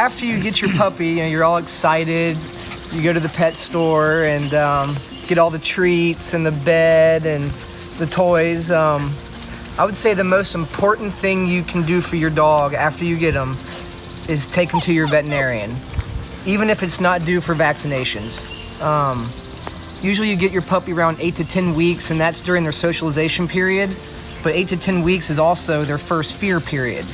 after you get your puppy, you're all excited. You go to the pet store and get all the treats and the bed and the toys. I would say the most important thing you can do for your dog after you get them is take them to your veterinarian, even if it's not due for vaccinations. Usually you get your puppy around 8 to 10 weeks, and that's during their socialization period. But 8 to 10 weeks is also their first fear period.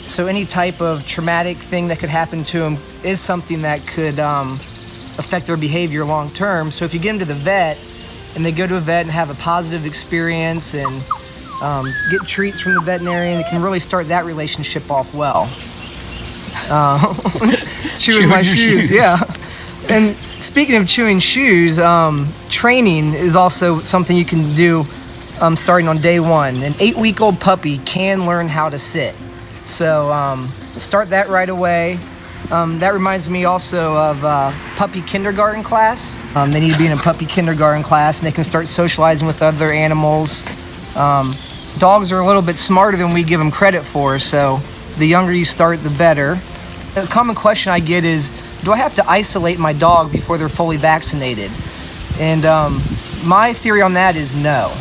So any type of traumatic thing that could happen to them is something that could affect their behavior long term. So if you get them to the vet and they go to a vet and have a positive experience and get treats from the veterinarian, it can really start that relationship off well. Chewing my shoes, yeah. And speaking of chewing shoes, training is also something you can do starting on day one. An 8-week-old puppy can learn how to sit. So start that right away. That reminds me also of puppy kindergarten class. They need to be in a puppy kindergarten class, and they can start socializing with other animals. Dogs are a little bit smarter than we give them credit for, so the younger you start, the better. A common question I get is, do I have to isolate my dog before they're fully vaccinated? And my theory on that is no.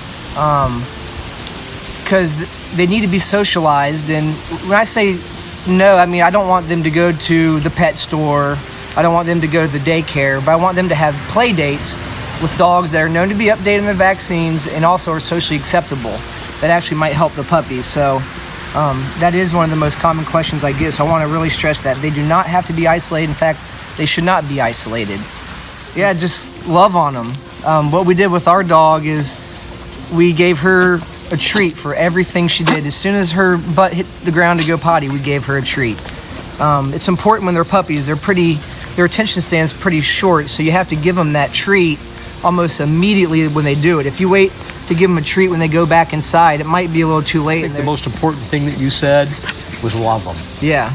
Because they need to be socialized, and when I say no, I mean I don't want them to go to the pet store, I don't want them to go to the daycare, but I want them to have play dates with dogs that are known to be updated on the vaccines and also are socially acceptable. That actually might help the puppy. So that is one of the most common questions I get, so I want to really stress that. They do not have to be isolated. In fact, they should not be isolated. Yeah, just love on them. What we did with our dog is we gave her a treat for everything she did. As soon as her butt hit the ground to go potty, we gave her a treat. It's important when they're puppies. Their attention span's pretty short, so you have to give them that treat almost immediately when they do it. If you wait to give them a treat when they go back inside, it might be a little too late. I think the most important thing that you said was love them. Yeah,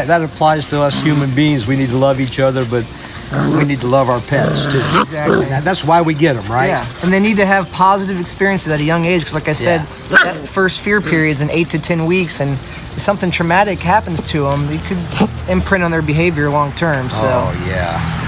that applies to us human beings. We need to love each other, but we need to love our pets too. Exactly. That's why we get them, right? Yeah, and they need to have positive experiences at a young age, because like I said, that first fear period's in 8 to 10 weeks, and if something traumatic happens to them, it could imprint on their behavior long term. So. Oh yeah.